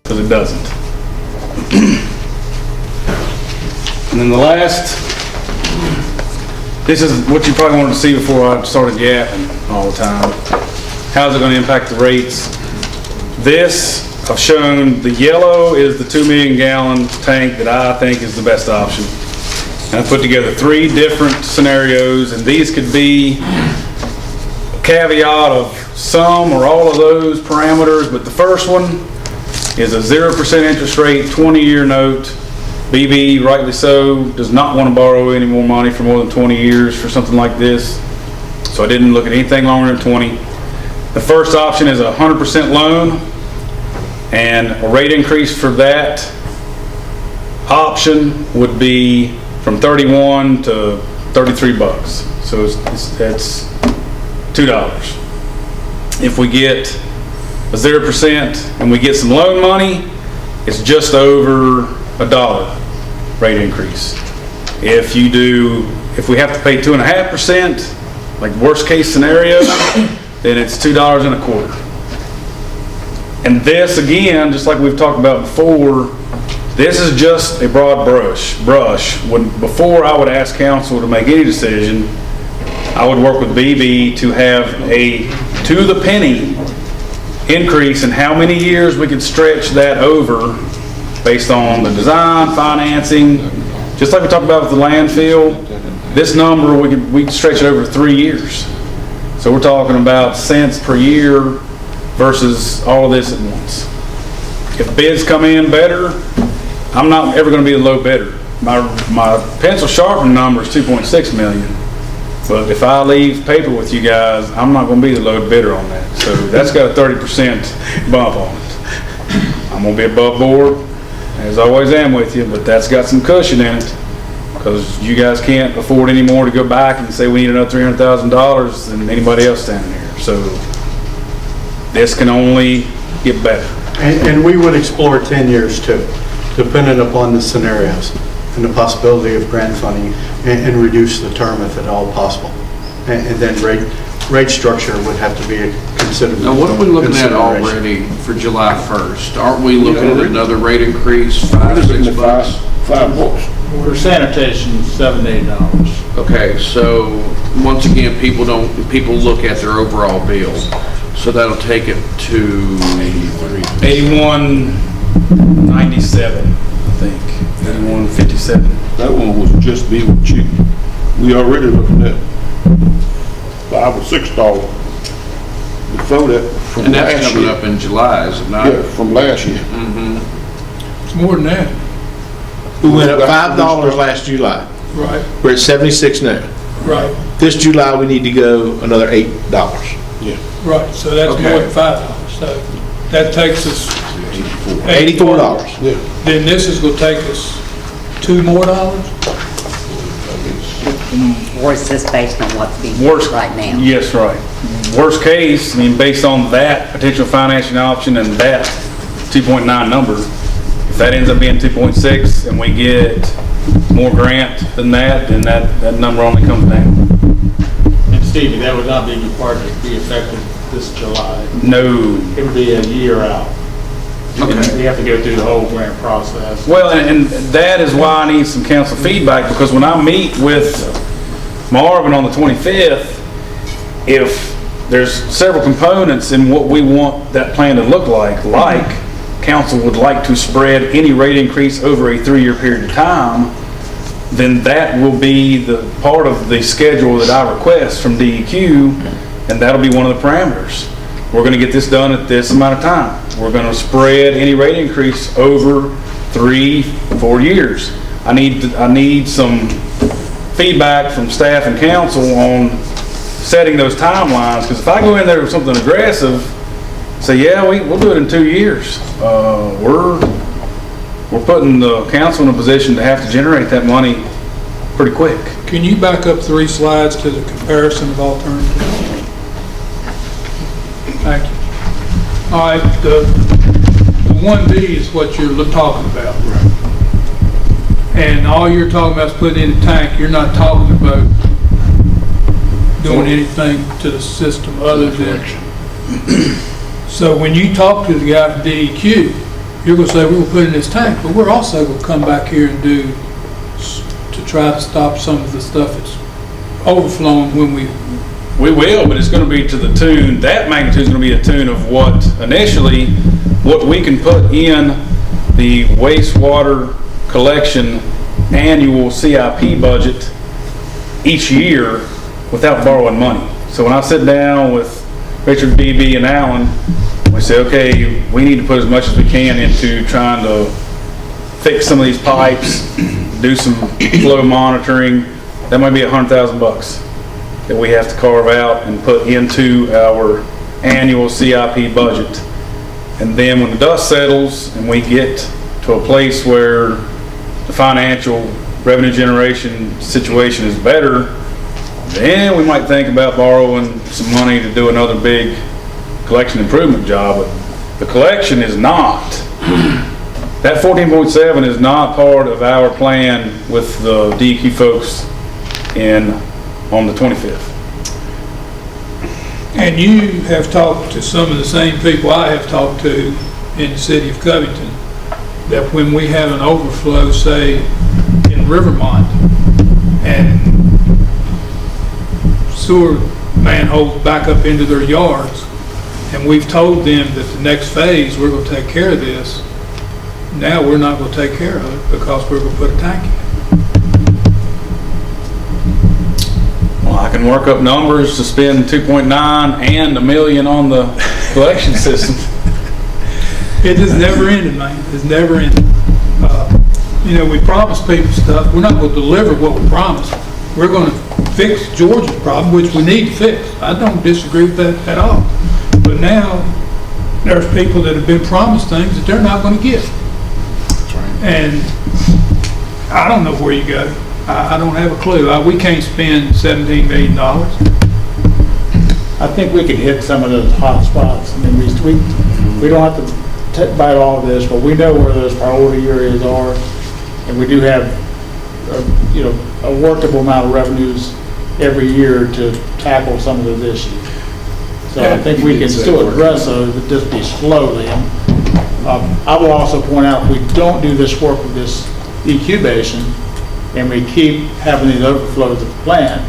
because it doesn't. And then the last, this is what you probably wanted to see before I started yapping all the time. How's it going to impact the rates? This, I've shown the yellow is the 2 million gallon tank that I think is the best option. And I put together 3 different scenarios, and these could be a caveat of some or all of those parameters, but the first one is a 0% interest rate, 20-year note. BB, rightly so, does not want to borrow any more money for more than 20 years for something like this. So I didn't look at anything longer than 20. The first option is a 100% loan, and a rate increase for that option would be from 31 to 33 bucks. So it's $2. If we get a 0% and we get some loan money, it's just over $1 rate increase. If we have to pay 2.5%, like worst case scenario, then it's $2.25. And this, again, just like we've talked about before, this is just a broad brush. Before I would ask council to make any decision, I would work with BB to have a to the penny increase in how many years we could stretch that over based on the design, financing. Just like we talked about with the landfill, this number we could stretch it over 3 years. So we're talking about cents per year versus all of this at once. If bids come in better, I'm not ever going to be the low bidder. My pencil sharpened number is 2.6 million. But if I leave paper with you guys, I'm not going to be the low bidder on that. So that's got a 30% bump on it. I'm going to be above board, as I always am with you, but that's got some cushion in it because you guys can't afford any more to go back and say we need another $300,000 than anybody else standing here. So this can only get better. And we would explore 10 years too, depending upon the scenarios and the possibility of grant funding and reduce the term if at all possible. And then rate structure would have to be considered. Now, what are we looking at already for July 1st? Aren't we looking at another rate increase, $5, $6? $5. For sanitation, $7 to $8. Okay, so once again, people look at their overall bill. So that'll take it to 81.97, I think. 81.57. That one was just be with cheap. We already looking at $5 or $6 before that. And that's coming up in July, is it not? Yeah, from last year. It's more than that. We went up $5 last July. Right. We're at 76 now. Right. This July we need to go another $8. Yeah. Right. So that's Okay. more than $5. So that takes us $84. Yeah. Then this is going to take us $2 more. Or is this based on what's being Worst, used right now? Yes, right. Worst case, I mean, based on that potential financing option and that 2.9 number, if that ends up being 2.6 and we get more grant than that, then that number only comes down. And Stevie, that would not be required to be effective this July. No. It would be a year out. Okay. You have to go through the whole grant process. Well, and that is why I need some council feedback, because when I meet with Marvin on the 25th, if there's several components in what we want that plan to look like council would like to spread any rate increase over a 3-year period of time, then that will be the part of the schedule that I request from DEQ, and that'll be one of the parameters. We're going to get this done at this amount of time. We're going to spread any rate increase over 3-4 years. I need some feedback from staff and council on setting those timelines, because if I go in there with something aggressive, say, yeah, we'll do it in 2 years, we're putting the council in a position to have to generate that money pretty quick. Can you back up 3 slides to the comparison of alternatives? Thank you. All right, the 1B is what you're talking about. Right. And all you're talking about is putting in a tank. You're not talking about doing anything to the system other than. So when you talk to the guy from DEQ, you're gonna say, we're gonna put it in this tank, but we're also gonna come back here and to try to stop some of the stuff that's overflowing when we, We will, but it's gonna be to the tune, that magnitude's gonna be a tune of what initially, what we can put in the wastewater collection annual CIP budget each year without borrowing money. So when I sit down with Richard, BB, and Alan, we say, okay, we need to put as much as we can into trying to fix some of these pipes, do some flow monitoring. That might be $100,000 that we have to carve out and put into our annual CIP budget. And then when the dust settles and we get to a place where the financial revenue generation situation is better, then we might think about borrowing some money to do another big collection improvement job. But the collection is not, that 14.7 is not part of our plan with the DEQ folks on the 25th. and you have talked to some of the same people I have talked to in the city of Covington, that when we have an overflow, say, in Rivermont, and sewer manholes back up into their yards, and we've told them that the next phase, we're gonna take care of this, now we're not gonna take care of it because we're gonna put a tank in. Well, I can work up numbers to spend 2.9 and $1 million on the collection system. It is never ending, man. It's never ending. You know, we promise people stuff. We're not going to deliver what we promise. We're going to fix Georgia's problem, which we need to fix. I don't disagree with that at all. But now, there's people that have been promised things that they're not going to get. And I don't know where you go. I don't have a clue. We can't spend $17 million. I think we could hit some of those hot spots. I mean, we don't have to bite all of this, but we know where those priority areas are, and we do have, a workable amount of revenues every year to tackle some of those issues. So I think we can still address those, but just be slowly. I will also point out, if we don't do this work with this EQ basin, and we keep having these overflows at the plant,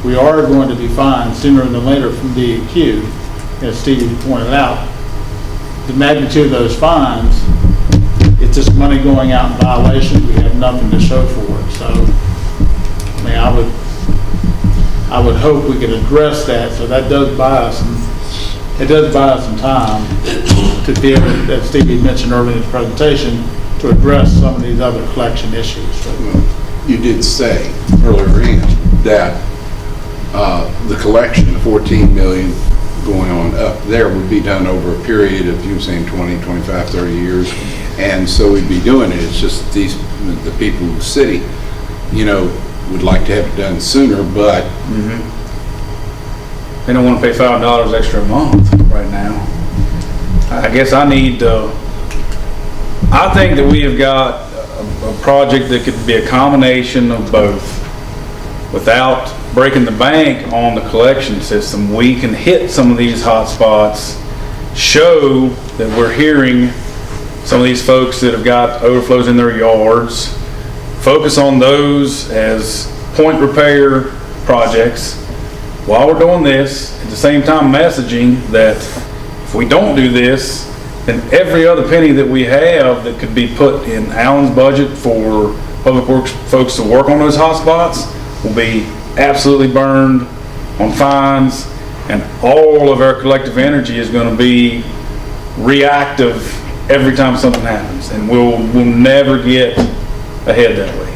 we are going to be fined sooner than later from DEQ. As Steve pointed out, the magnitude of those fines, it's just money going out in violation. We have nothing to show for it. So, I mean, I would hope we could address that. So that does buy us some time to be able, as Steve mentioned earlier in his presentation, to address some of these other collection issues. You did say earlier in that the collection, the 14 million going on up there, would be done over a period of, you were saying 20, 25, 30 years. And so we'd be doing it. It's just the people in the city, would like to have it done sooner, but They don't want to pay $5 extra a month right now. I guess I think that we have got a project that could be a combination of both. Without breaking the bank on the collection system, we can hit some of these hot spots, show that we're hearing some of these folks that have got overflows in their yards, focus on those as point repair projects while we're doing this, at the same time messaging that if we don't do this, then every other penny that we have that could be put in Alan's budget for public works folks to work on those hot spots will be absolutely burned on fines, and all of our collective energy is going to be reactive every time something happens, and we'll never get ahead that way.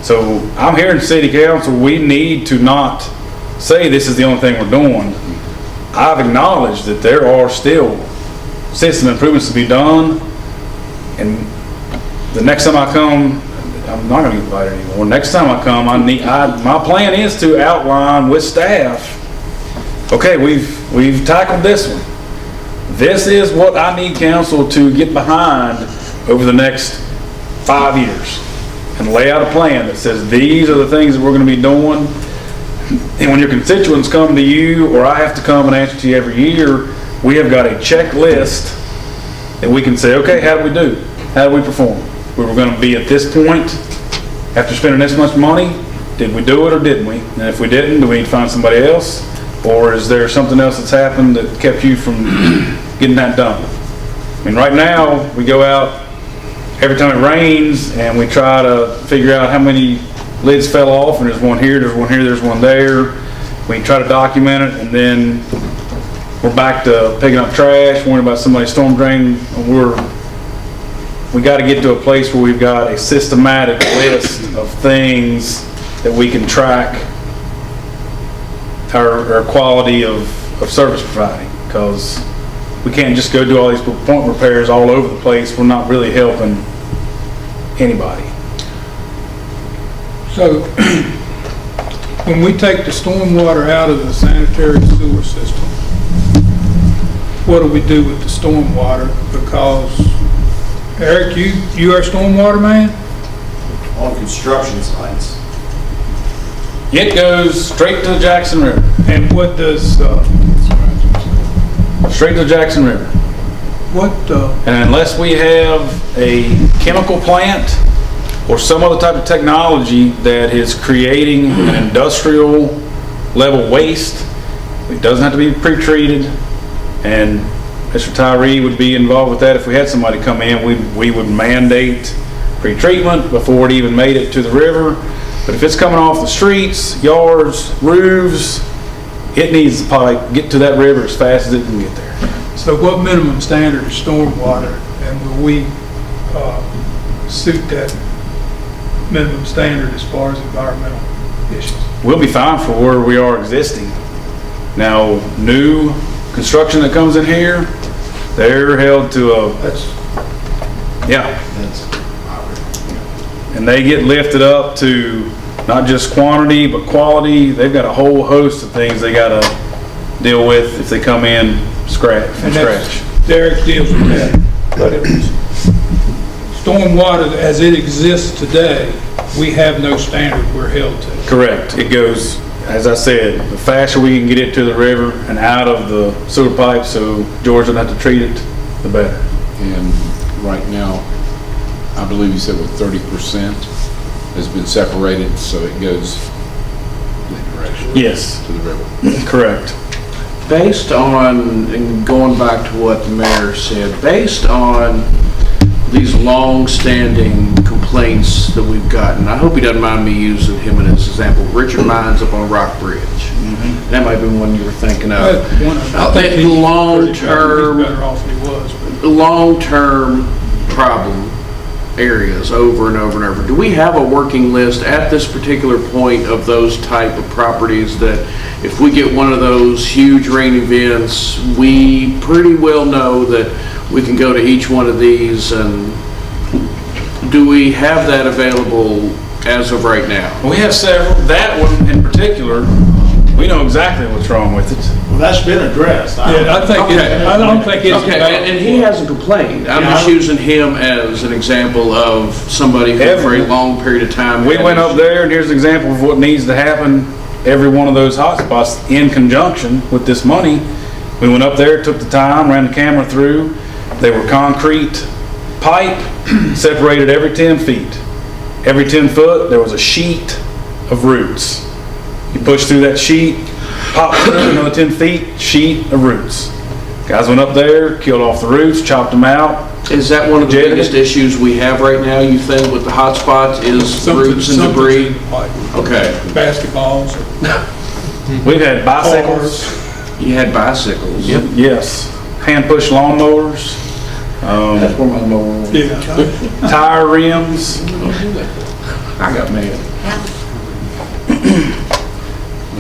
So I'm hearing city council, we need to not say this is the only thing we're doing. I've acknowledged that there are still system improvements to be done, and the next time I come, I'm not going to get invited anymore. Next time I come, my plan is to outline with staff, okay, we've tackled this one. This is what I need council to get behind over the next 5 years, and lay out a plan that says these are the things that we're going to be doing. And when your constituents come to you, or I have to come and answer to you every year, we have got a checklist that we can say, okay, how did we do? How did we perform? We were gonna be at this point after spending this much money. Did we do it or didn't we? And if we didn't, do we need to find somebody else? Or is there something else that's happened that kept you from getting that done? I mean, right now, we go out every time it rains and we try to figure out how many lids fell off, and there's one here, there's one here, there's one there. We try to document it, and then we're back to picking up trash, worrying about somebody's storm drain. We got to get to a place where we've got a systematic list of things that we can track our quality of service providing, because we can't just go do all these point repairs all over the place. We're not really helping anybody. So, when we take the stormwater out of the sanitary sewer system, what do we do with the stormwater? Because, Eric, you are a stormwater man? On construction sites. It goes straight to the Jackson River. And what does, Straight to the Jackson River. And unless we have a chemical plant or some other type of technology that is creating an industrial level waste, it doesn't have to be pre-treated, and Mr. Tyree would be involved with that. If we had somebody come in, we would mandate pre-treatment before it even made it to the river. But if it's coming off the streets, yards, roofs, it needs to pipe, get to that river as fast as it can get there. so what minimum standard is stormwater, and will we suit that minimum standard as far as environmental issues? We'll be fine for where we are existing. Now, new construction that comes in here, they're held to a, and they get lifted up to not just quantity, but quality. They've got a whole host of things they gotta deal with if they come in from scratch. Derek deals with that, but it was stormwater as it exists today, we have no standard we're held to. Correct. It goes, as I said, the faster we can get it to the river and out of the sewer pipe so George doesn't have to treat it, the better. And right now, I believe you said with 30% has been separated, so it goes that direction. Yes. To the river. Correct. Based on, and going back to what the mayor said, based on these long-standing complaints that we've gotten, I hope he doesn't mind me using him as an example. Richard Mines up on Rock Bridge. That might be one you were thinking of. I think he's better off than he was. Long-term problem areas over and over and over. Do we have a working list at this particular point of those type of properties that if we get one of those huge rain events, we pretty well know that we can go to each one of these, and do we have that available as of right now? We have several. That one in particular, we know exactly what's wrong with it. Well, that's been addressed. I don't think it's. Okay, and he hasn't complained. I'm just using him as an example of somebody who for a long period of time. We went up there, and here's an example of what needs to happen. Every one of those hotspots in conjunction with this money. We went up there, took the time, ran the camera through. They were concrete pipe, separated every 10 feet. Every 10 foot, there was a sheet of roots. You push through that sheet, pop through another 10 feet, sheet of roots. Guys went up there, killed off the roots, chopped them out. Is that one of the biggest issues we have right now, you think, with the hot spots, is roots and debris? Okay. Basketballs. We've had bicycles. You had bicycles? Yep. Yes. Hand-push lawnmowers. That's where my mower was. Yeah. Tire rims. I got mad.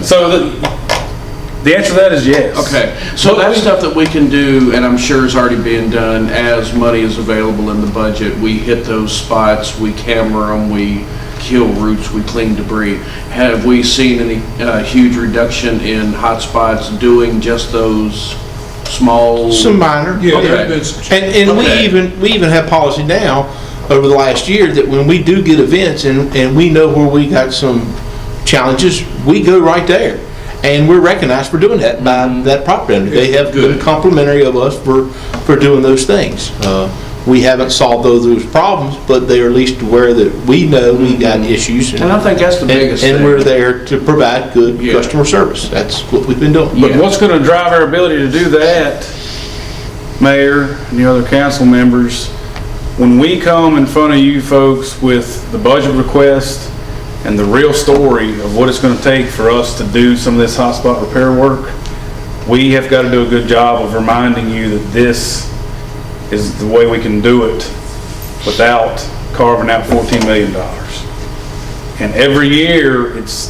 So the answer to that is yes. Okay, so that's stuff that we can do, and I'm sure is already being done as money is available in the budget. We hit those spots, we camera them, we kill roots, we clean debris. Have we seen any huge reduction in hotspots doing just those small? Some minor. Yeah, Okay. And Okay. we even have policy now over the last year that when we do get events and we know where we got some challenges, we go right there. And we're recognized for doing that by that property owner. They have been complimentary of us for doing those things. We haven't solved those problems, but they are at least aware that we know we got issues. And I think that's the biggest thing. And we're there to provide good customer service. That's what we've been doing. But what's gonna drive our ability to do that, Mayor and the other council members, when we come in front of you folks with the budget request and the real story of what it's gonna take for us to do some of this hotspot repair work, we have got to do a good job of reminding you that this is the way we can do it without carving out $14 million. And every year, it's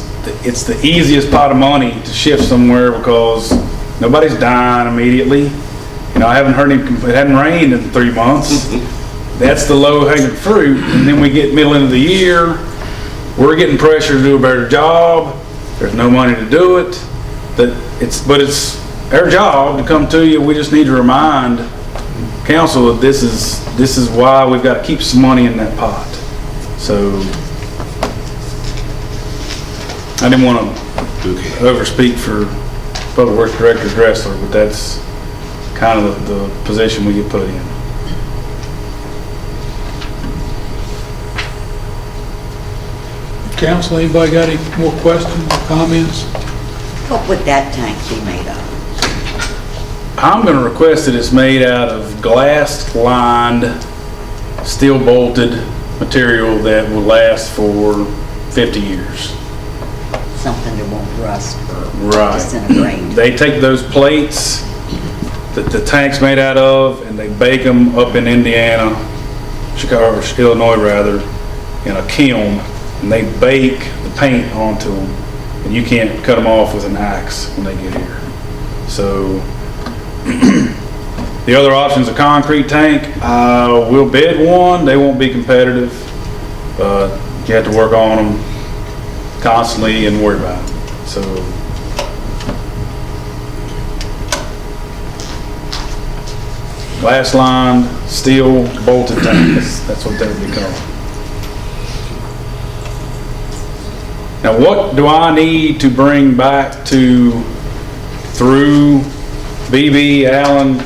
the easiest pot of money to shift somewhere because nobody's dying immediately. You know, I haven't heard it hadn't rained in 3 months. That's the low hanging fruit. And then we get middle into the year, we're getting pressure to do a better job. There's no money to do it. But it's our job to come to you. We just need to remind council that this is why we've got to keep some money in that pot. So I didn't want to overspeak for Public Works Director Dressler, but that's kind of the position we get put in. Council, anybody got any more questions or comments? What would that tank be made of? I'm going to request that it's made out of glass-lined, steel-bolted material that will last for 50 years. Something that won't rust or Right. disintegrate. They take those plates that the tank's made out of and they bake them up in Indiana, Chicago, or Illinois rather, in a kiln, and they bake the paint onto them, and you can't cut them off with an axe when they get here. So the other option's a concrete tank. We'll bid one. They won't be competitive, but you have to work on them constantly and worry about it. So glass-lined, steel bolted tank. That's what that would be called. Now, what do I need to bring back through BB, Allen,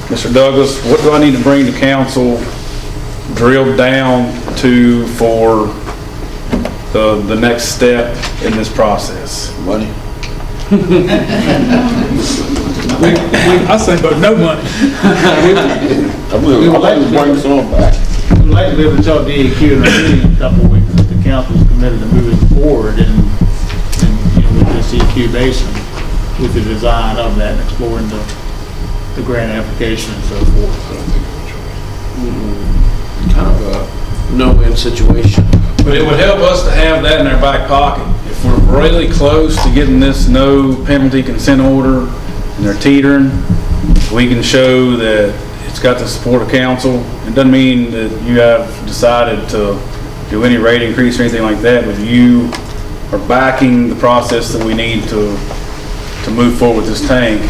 Mr. Douglas? What do I need to bring to council, drilled down to for the next step in this process? Money. I say about no money. I'd like to bring some back. We'd like to be able to talk to DEQ in a meeting in a couple of weeks that the council's committed to moving forward and with this EQ basin, with the design of that and exploring the grant application and so forth. Kind of a no-win situation. But it would help us to have that in our back pocket. If we're really close to getting this no penalty consent order and they're teetering, we can show that it's got the support of council. It doesn't mean that you have decided to do any rate increase or anything like that, but you are backing the process that we need to move forward with this tank.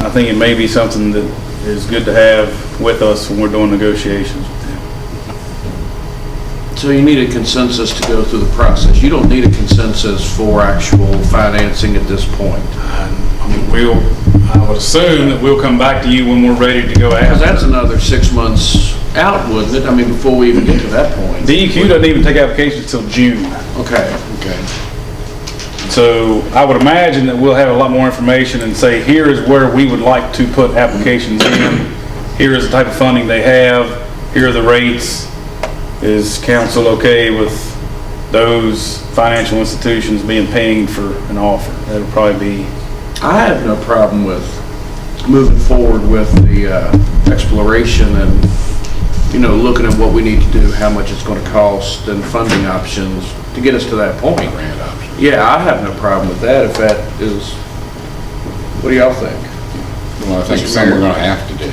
I think it may be something that is good to have with us when we're doing negotiations with them. So you need a consensus to go through the process. You don't need a consensus for actual financing at this point. I mean, I would assume that we'll come back to you when we're ready to go Because after. that's another 6 months out, wouldn't it? I mean, before we even get to that point. DEQ doesn't even take applications till June. Okay. So I would imagine that we'll have a lot more information and say, here is where we would like to put applications in. Here is the type of funding they have. Here are the rates. Is council okay with those financial institutions being paid for an offer? That would probably be. I have no problem with moving forward with the exploration and, looking at what we need to do, how much it's going to cost, and funding options to get us to that point. Grant option. Yeah, I have no problem with that if that is, what do y'all think? Well, I think it's something we're gonna have to do.